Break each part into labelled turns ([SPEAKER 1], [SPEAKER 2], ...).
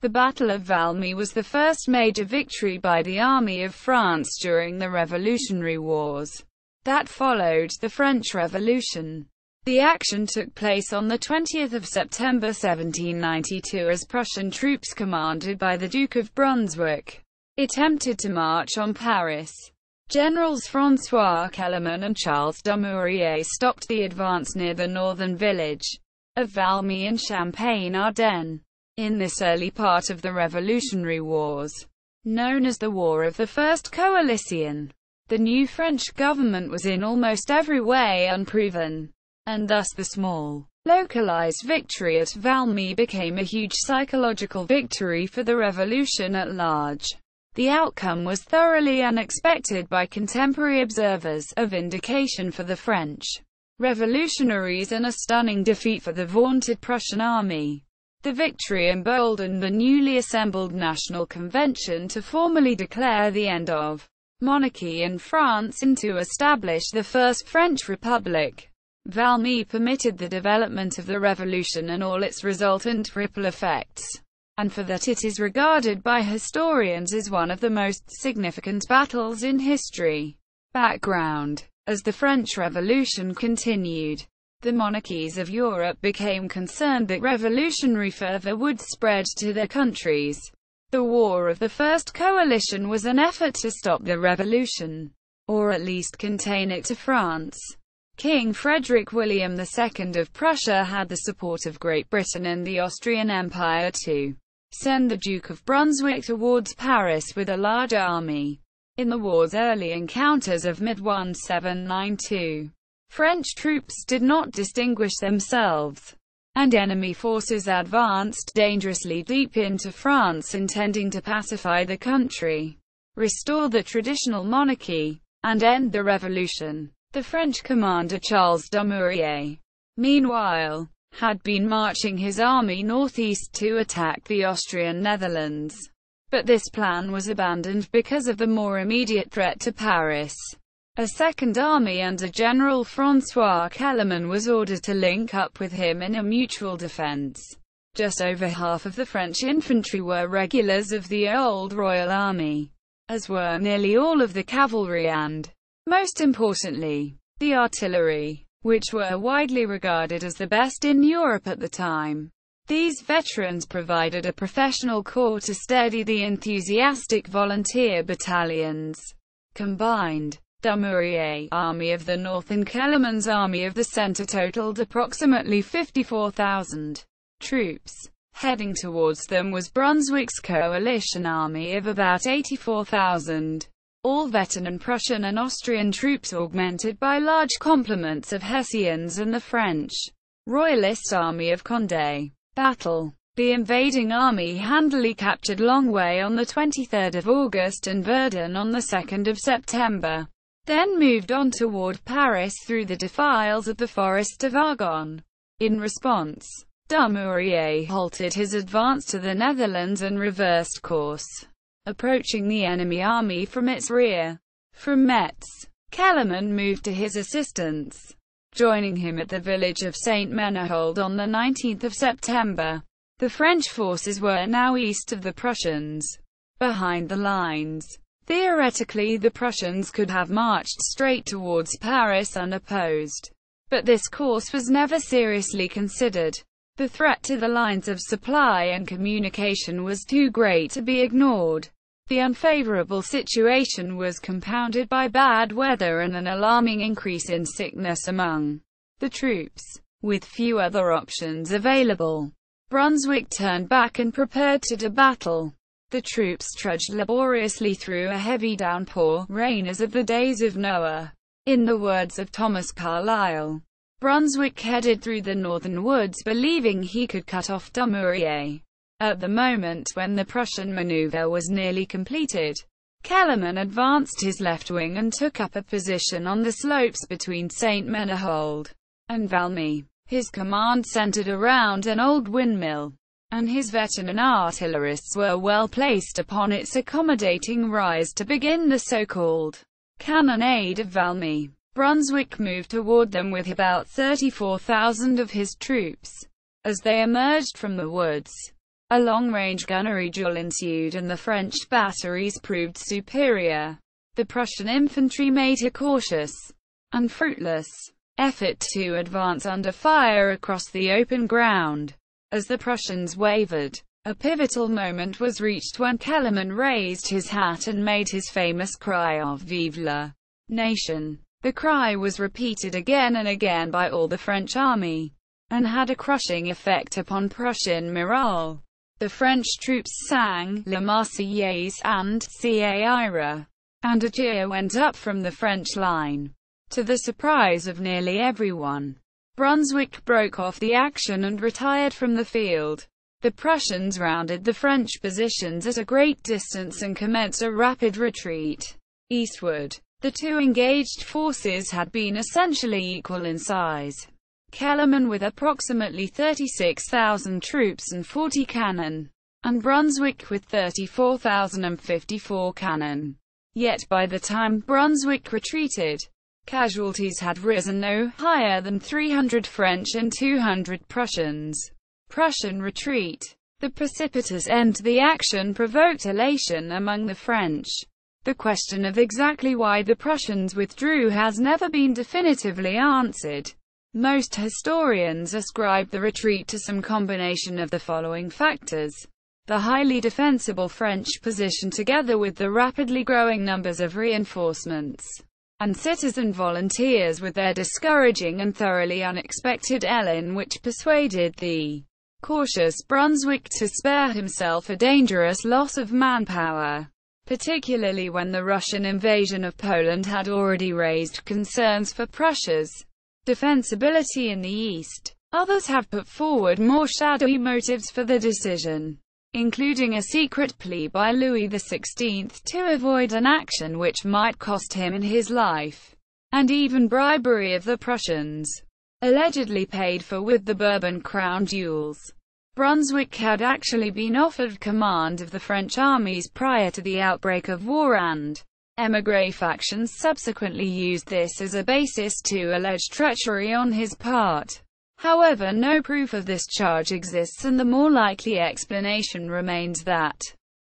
[SPEAKER 1] The Battle of Valmy was the first major victory by the Army of France during the Revolutionary Wars that followed the French Revolution. The action took place on 20 September 1792 as Prussian troops commanded by the Duke of Brunswick attempted to march on Paris. Generals François, Kellermann and Charles Dumouriez stopped the advance near the northern village of Valmy in Champagne-Ardenne. In this early part of the Revolutionary Wars, known as the War of the First Coalition, the new French government was in almost every way unproven, and thus the small, localized victory at Valmy became a huge psychological victory for the revolution at large. The outcome was thoroughly unexpected by contemporary observers, a vindication for the French revolutionaries and a stunning defeat for the vaunted Prussian army. The victory emboldened the newly assembled National Convention to formally declare the end of monarchy in France and to establish the First French Republic. Valmy permitted the development of the revolution and all its resultant ripple effects, and for that it is regarded by historians as one of the most significant battles in history. Background: as the French Revolution continued, the monarchies of Europe became concerned that revolutionary fervor would spread to their countries. The War of the First Coalition was an effort to stop the revolution, or at least contain it to France. King Frederick William II of Prussia had the support of Great Britain and the Austrian Empire to send the Duke of Brunswick towards Paris with a large army. In the war's early encounters of mid-1792, French troops did not distinguish themselves, and enemy forces advanced dangerously deep into France intending to pacify the country, restore the traditional monarchy, and end the revolution. The French commander Charles Dumouriez, meanwhile, had been marching his army northeast to attack the Austrian Netherlands, but this plan was abandoned because of the more immediate threat to Paris. A second army under General François Kellermann was ordered to link up with him in a mutual defense. Just over half of the French infantry were regulars of the old Royal Army, as were nearly all of the cavalry and, most importantly, the artillery, which were widely regarded as the best in Europe at the time. These veterans provided a professional corps to steady the enthusiastic volunteer battalions. Combined, Dumouriez' Army of the North and Kellermann's Army of the Centre totaled approximately 54,000 troops. Heading towards them was Brunswick's coalition army of about 84,000. All veteran Prussian and Austrian troops augmented by large complements of Hessians and the French Royalist Army of Condé. Battle: the invading army handily captured Longwy on 23 August and Verdun on 2 September. Then moved on toward Paris through the defiles of the Forest of Argonne. In response, Dumouriez halted his advance to the Netherlands and reversed course, approaching the enemy army from its rear. From Metz, Kellermann moved to his assistance, joining him at the village of Saint-Menehould on 19 September. The French forces were now east of the Prussians, behind the lines. Theoretically, the Prussians could have marched straight towards Paris unopposed, but this course was never seriously considered. The threat to the lines of supply and communication was too great to be ignored. The unfavorable situation was compounded by bad weather and an alarming increase in sickness among the troops. With few other options available, Brunswick turned back and prepared to do battle. The troops trudged laboriously through a heavy downpour, rain as of the days of Noah. In the words of Thomas Carlyle, Brunswick headed through the northern woods believing he could cut off Dumouriez. At the moment when the Prussian maneuver was nearly completed, Kellermann advanced his left wing and took up a position on the slopes between Saint-Menehould and Valmy. His command centered around an old windmill, and his veteran artillerists were well placed upon its accommodating rise to begin the so-called cannonade of Valmy. Brunswick moved toward them with about 34,000 of his troops. As they emerged from the woods, A long-range gunnery duel ensued and the French batteries proved superior. The Prussian infantry made a cautious and fruitless effort to advance under fire across the open ground. As the Prussians wavered, a pivotal moment was reached when Kellermann raised his hat and made his famous cry of "Vive la Nation!" The cry was repeated again and again by all the French army, and had a crushing effect upon Prussian morale. The French troops sang La Marseillaise and Caire, and a cheer went up from the French line. To the surprise of nearly everyone, Brunswick broke off the action and retired from the field. The Prussians rounded the French positions at a great distance and commenced a rapid retreat eastward. The two engaged forces had been essentially equal in size. Kellermann with approximately 36,000 troops and 40 cannon, and Brunswick with 34,054 cannon. Yet by the time Brunswick retreated, casualties had risen no higher than 300 French and 200 Prussians. Prussian retreat. The precipitous end to the action provoked elation among the French. The question of exactly why the Prussians withdrew has never been definitively answered. Most historians ascribe the retreat to some combination of the following factors: the highly defensible French position together with the rapidly growing numbers of reinforcements and citizen volunteers with their discouraging and thoroughly unexpected elan, which persuaded the cautious Brunswick to spare himself a dangerous loss of manpower, particularly when the Russian invasion of Poland had already raised concerns for Prussia's defensibility in the east. Others have put forward more shadowy motives for the decision, including a secret plea by Louis XVI to avoid an action which might cost him his life, and even bribery of the Prussians, allegedly paid for with the Bourbon crown jewels. Brunswick had actually been offered command of the French armies prior to the outbreak of war, and émigré factions subsequently used this as a basis to allege treachery on his part. However, no proof of this charge exists, and the more likely explanation remains that,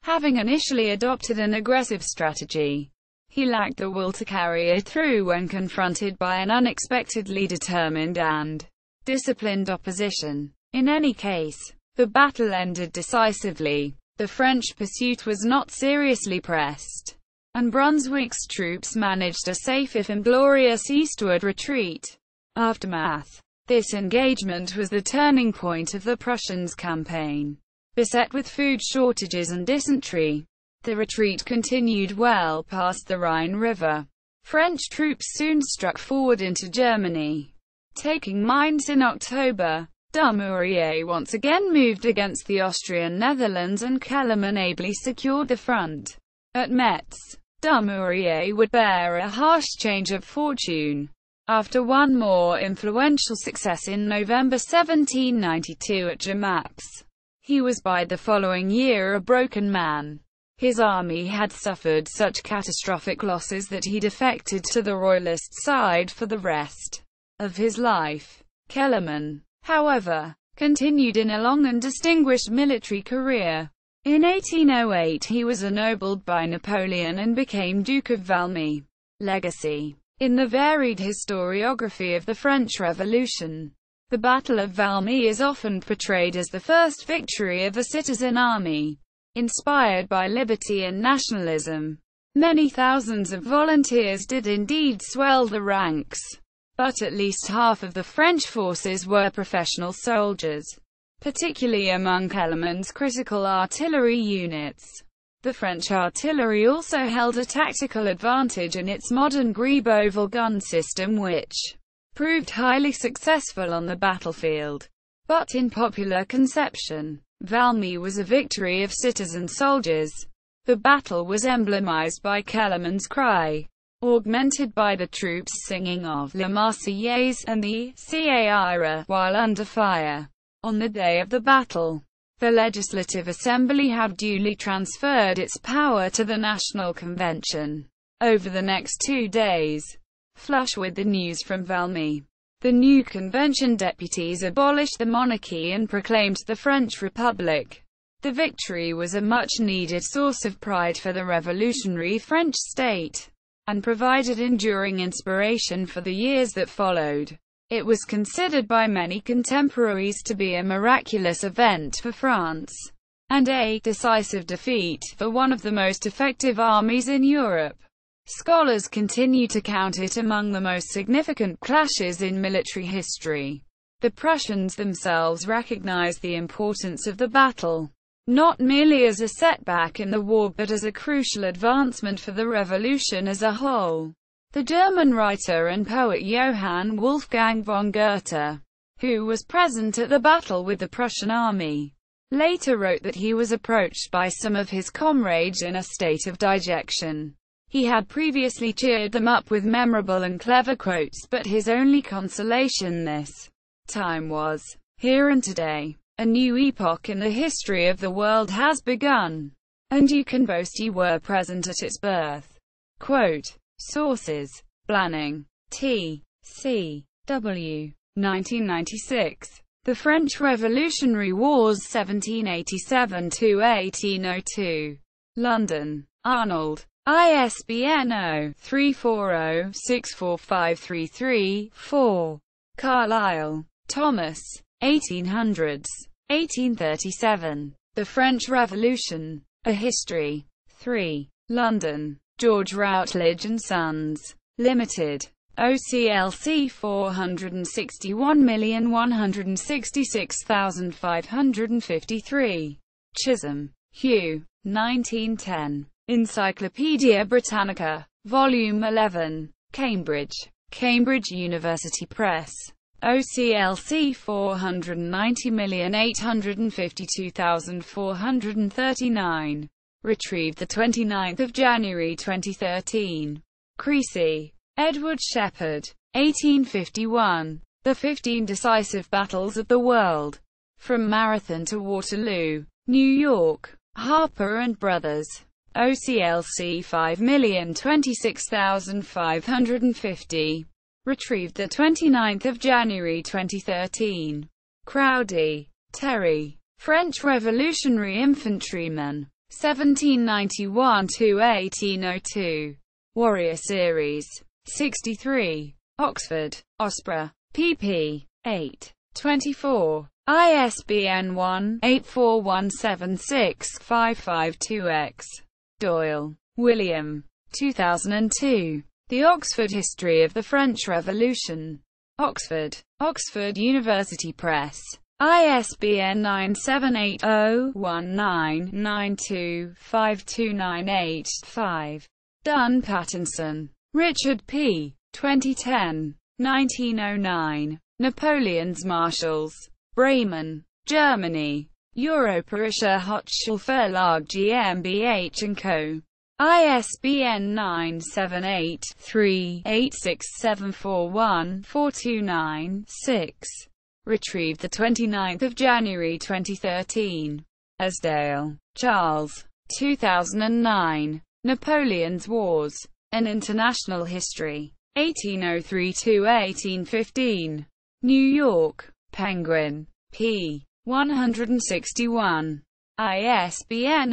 [SPEAKER 1] having initially adopted an aggressive strategy, he lacked the will to carry it through when confronted by an unexpectedly determined and disciplined opposition. In any case, the battle ended decisively. The French pursuit was not seriously pressed, and Brunswick's troops managed a safe if inglorious eastward retreat. Aftermath. This engagement was the turning point of the Prussians' campaign. Beset with food shortages and dysentery, the retreat continued well past the Rhine River. French troops soon struck forward into Germany, taking Mainz in October. Dumouriez once again moved against the Austrian Netherlands, and Kellermann ably secured the front. At Metz, Dumouriez would bear a harsh change of fortune. After one more influential success in November 1792 at Jemappes, he was by the following year a broken man. His army had suffered such catastrophic losses that he defected to the Royalist side for the rest of his life. Kellermann, however, continued in a long and distinguished military career. In 1808 he was ennobled by Napoleon and became Duke of Valmy. Legacy. In the varied historiography of the French Revolution, the Battle of Valmy is often portrayed as the first victory of a citizen army, inspired by liberty and nationalism. Many thousands of volunteers did indeed swell the ranks, but at least half of the French forces were professional soldiers, particularly among Kellermann's critical artillery units. The French artillery also held a tactical advantage in its modern Gribeauval gun system, which proved highly successful on the battlefield. But in popular conception, Valmy was a victory of citizen soldiers. The battle was emblemized by Kellermann's cry, augmented by the troops singing of La Marseillaise and the Caire while under fire. On the day of the battle, the Legislative Assembly had duly transferred its power to the National Convention. Over the next 2 days, flush with the news from Valmy, the new convention deputies abolished the monarchy and proclaimed the French Republic. The victory was a much-needed source of pride for the revolutionary French state, and provided enduring inspiration for the years that followed. It was considered by many contemporaries to be a miraculous event for France, and a decisive defeat for one of the most effective armies in Europe. Scholars continue to count it among the most significant clashes in military history. The Prussians themselves recognized the importance of the battle, not merely as a setback in the war but as a crucial advancement for the revolution as a whole. The German writer and poet Johann Wolfgang von Goethe, who was present at the battle with the Prussian army, later wrote that he was approached by some of his comrades in a state of dejection. He had previously cheered them up with memorable and clever quotes, but his only consolation this time was, "Here and today, a new epoch in the history of the world has begun, and you can boast you were present at its birth." Quote, sources: Blanning, T. C. W. 1996. The French Revolutionary Wars 1787–1802. London. Arnold. ISBN 0-340-64533-4. Carlyle, Thomas. 1800s. 1837. The French Revolution. A History. 3. London. George Routledge and Sons. Limited. OCLC 461,166,553. Chisholm, Hugh. 1910. Encyclopædia Britannica. Volume 11. Cambridge. Cambridge University Press. OCLC 490,852,439. Retrieved 29 January 2013. Creasy, Edward Shepherd. 1851. The 15 Decisive Battles of the World. From Marathon to Waterloo. New York. Harper and Brothers. OCLC 5,026,550. Retrieved 29 January 2013. Crowdy, Terry. French Revolutionary Infantrymen. 1791–1802. Warrior Series. 63. Oxford. Osprey. pp. 8. 24. ISBN 1-84176-552-X. Doyle, William. 2002. The Oxford History of the French Revolution. Oxford. Oxford University Press. ISBN 978-0-19-92-5298-5. Dunn Pattinson, Richard P. 2010. 1909. Napoleon's Marshals. Bremen, Germany. Europäische Hochschulverlag GmbH & Co. ISBN 978-3-86741-429-6. Retrieved 29 January 2013. Asdale, Charles. 2009. Napoleon's Wars. An International History. 1803–1815. New York. Penguin. p. 161. ISBN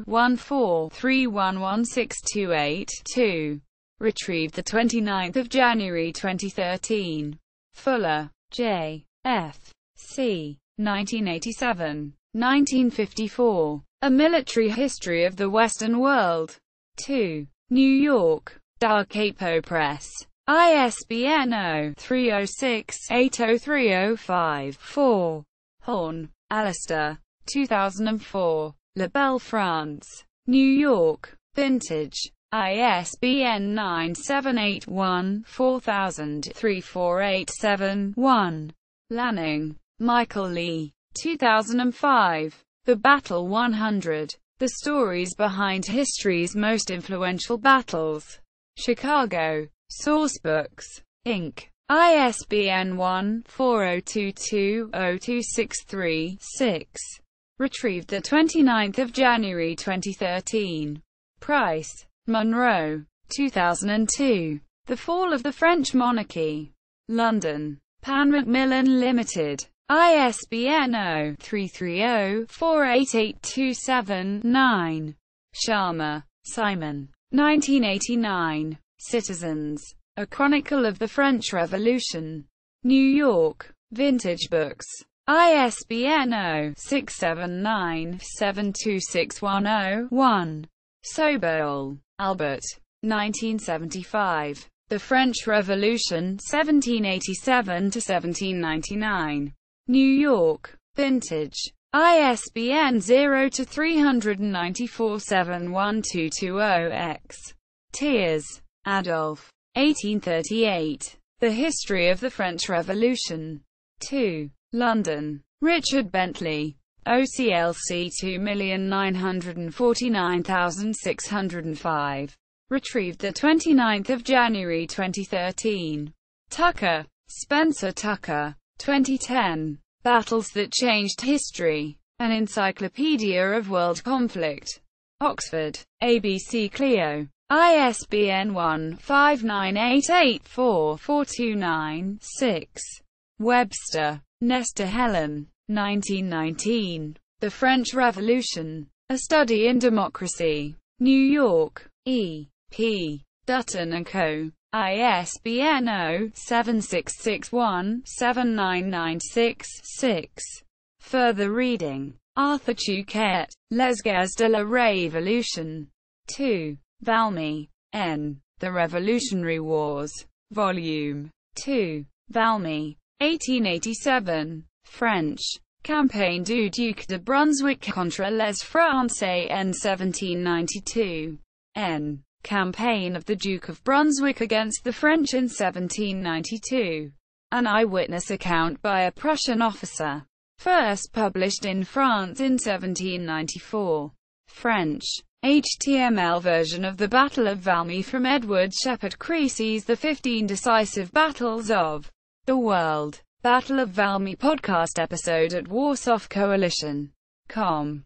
[SPEAKER 1] 0-14-311628-2. Retrieved 29 January 2013. Fuller, J. F. C. 1987. 1954. A Military History of the Western World. 2. New York. Da Capo Press. ISBN 0-306-80305-4. Horn, Alistair. 2004. La Belle France. New York. Vintage. ISBN 978-1-4000-3487-1. Lanning, Michael Lee. 2005. The Battle 100. The Stories Behind History's Most Influential Battles. Chicago. Sourcebooks, Inc. ISBN 1-4022-0263-6. Retrieved 29 January 2013. Price, Monroe. 2002. The Fall of the French Monarchy. London. Pan Macmillan Limited. ISBN 0-330-48827-9. Sharma, Simon. 1989. Citizens. A Chronicle of the French Revolution. New York. Vintage Books. ISBN 0-679-72610-1. Soboul, Albert. 1975. The French Revolution, 1787–1799. New York. Vintage. ISBN 0-394-71220-X. Thiers, Adolphe. 1838. The History of the French Revolution. 2. London. Richard Bentley. OCLC 2949605. Retrieved 29 January 2013. Tucker. Spencer Tucker. 2010. Battles That Changed History. An Encyclopedia of World Conflict. Oxford. ABC Clio. ISBN 1-59884-429-6. Webster. Nestor Helen. 1919. The French Revolution. A Study in Democracy. New York. E. P. Dutton & Co. ISBN 0-7661-79966-6. Further reading. Arthur Chuquet. Les Guerres de la Révolution. 2. Valmy, N. The Revolutionary Wars. Volume 2. Valmy. 1887. French. Campagne du Duc de Brunswick contre les Français en 1792. N. Campaign of the Duke of Brunswick against the French in 1792. An eyewitness account by a Prussian officer. First published in France in 1794. French. HTML version of the Battle of Valmy from Edward Shepard Creasy's The 15 Decisive Battles of the World. Battle of Valmy podcast episode at warsofcoalition.com.